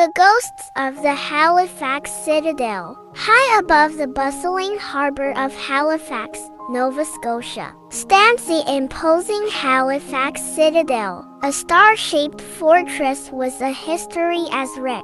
The ghosts of the Halifax Citadel. High above the bustling harbor of Halifax, Nova Scotia, stands the imposing Halifax Citadel. A star-shaped fortress with a history as rich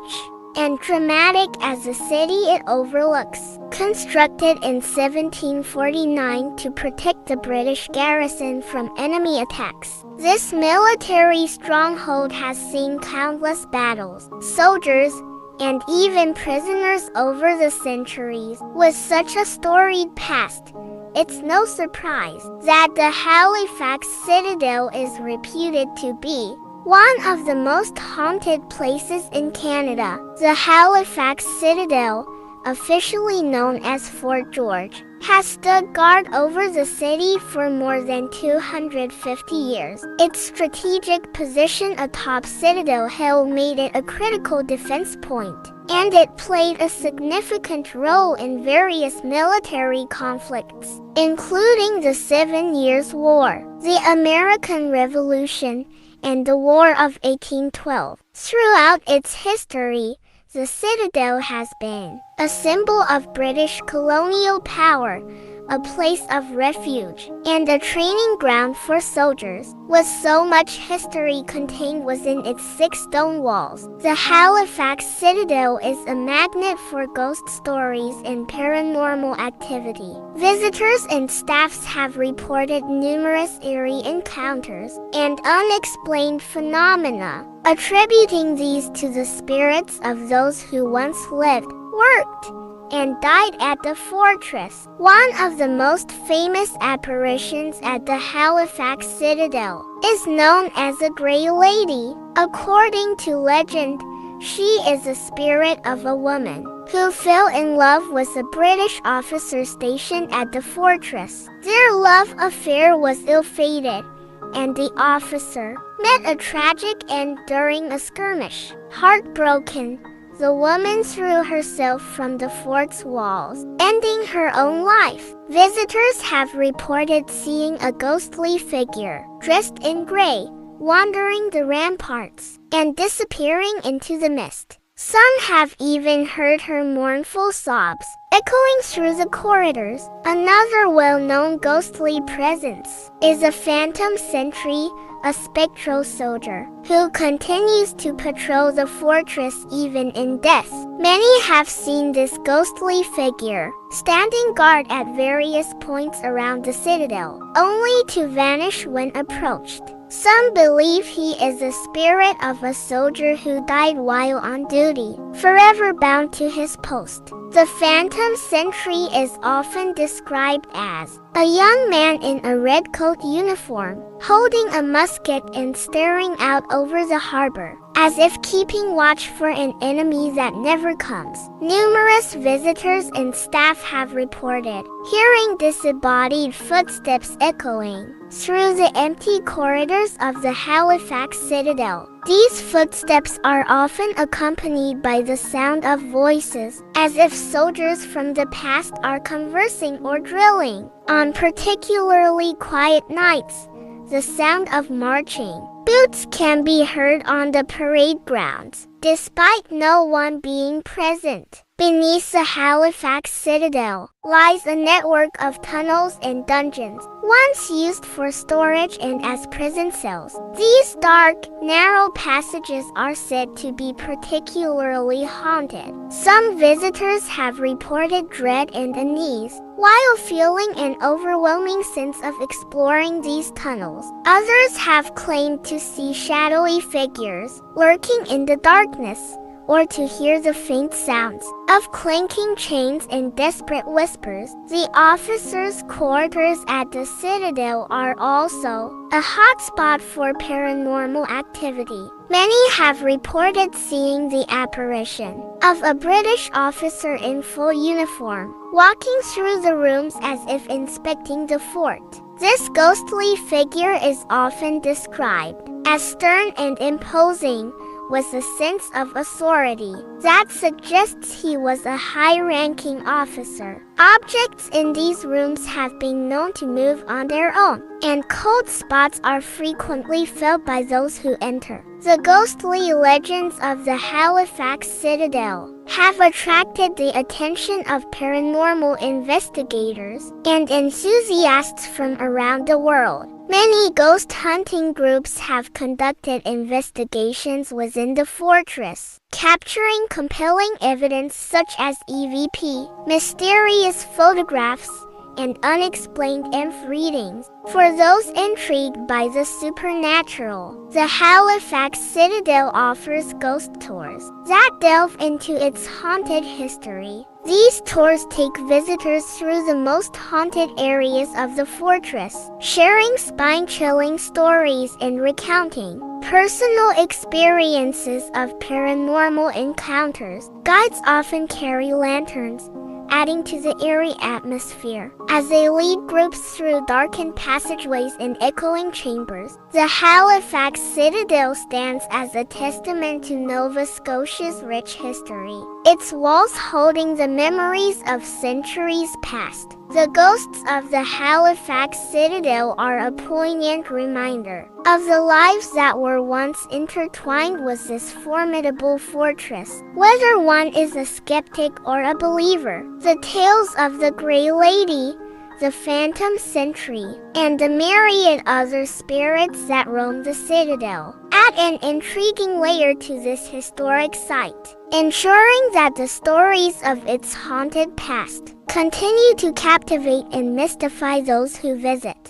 and dramatic as the city it overlooks. Constructed in 1749 to protect the British garrison from enemy attacks, this military stronghold has seen countless battles, soldiers, and even prisoners over the centuries. With such a storied past, it's no surprise that the Halifax Citadel is reputed to be one of the most haunted places in Canada. The Halifax Citadel, officially known as Fort George, has stood guard over the city for more than 250 years. Its strategic position atop Citadel Hill made it a critical defense point, and it played a significant role in various military conflicts, including the 7 Years' War, the American Revolution, and the War of 1812. Throughout its history, the Citadel has been a symbol of British colonial power, a place of refuge, and a training ground for soldiers. With so much history contained within its 6 stone walls, the Halifax Citadel is a magnet for ghost stories and paranormal activity. Visitors and staffs have reported numerous eerie encounters and unexplained phenomena, attributing these to the spirits of those who once lived, worked, and died at the fortress. One of the most famous apparitions at the Halifax Citadel is known as the Grey Lady. According to legend, she is the spirit of a woman who fell in love with a British officer stationed at the fortress. Their love affair was ill-fated, and the officer met a tragic end during a skirmish. Heartbroken, the woman threw herself from the fort's walls, ending her own life. Visitors have reported seeing a ghostly figure, dressed in gray, wandering the ramparts and disappearing into the mist. Some have even heard her mournful sobs echoing through the corridors. Another well-known ghostly presence is a phantom sentry, a spectral soldier who continues to patrol the fortress even in death. Many have seen this ghostly figure standing guard at various points around the citadel, only to vanish when approached. Some believe he is the spirit of a soldier who died while on duty, forever bound to his post. The phantom sentry is often described as a young man in a red coat uniform, holding a musket and staring out over the harbor, as if keeping watch for an enemy that never comes. Numerous visitors and staff have reported hearing disembodied footsteps echoing through the empty corridors of the Halifax Citadel. These footsteps are often accompanied by the sound of voices, as if soldiers from the past are conversing or drilling. On particularly quiet nights, the sound of marching boots can be heard on the parade grounds, despite no one being present. Beneath the Halifax Citadel lies a network of tunnels and dungeons, once used for storage and as prison cells. These dark, narrow passages are said to be particularly haunted. Some visitors have reported dread and unease while feeling an overwhelming sense of exploring these tunnels. Others have claimed to see shadowy figures lurking in the darkness, or to hear the faint sounds of clanking chains and desperate whispers. The officers' quarters at the Citadel are also a hotspot for paranormal activity. Many have reported seeing the apparition of a British officer in full uniform, walking through the rooms as if inspecting the fort. This ghostly figure is often described as stern and imposing, was a sense of authority that suggests he was a high-ranking officer. Objects in these rooms have been known to move on their own, and cold spots are frequently felt by those who enter. The ghostly legends of the Halifax Citadel have attracted the attention of paranormal investigators and enthusiasts from around the world. Many ghost hunting groups have conducted investigations within the fortress, capturing compelling evidence such as EVP, mysterious photographs, and unexplained EMF readings. For those intrigued by the supernatural, the Halifax Citadel offers ghost tours that delve into its haunted history. These tours take visitors through the most haunted areas of the fortress, sharing spine-chilling stories and recounting personal experiences of paranormal encounters. Guides often carry lanterns, adding to the eerie atmosphere. As they lead groups through darkened passageways and echoing chambers, the Halifax Citadel stands as a testament to Nova Scotia's rich history, its walls holding the memories of centuries past. The ghosts of the Halifax Citadel are a poignant reminder of the lives that were once intertwined with this formidable fortress. Whether one is a skeptic or a believer, the tales of the Grey Lady, the Phantom Sentry, and the myriad other spirits that roam the Citadel add an intriguing layer to this historic site, ensuring that the stories of its haunted past continue to captivate and mystify those who visit.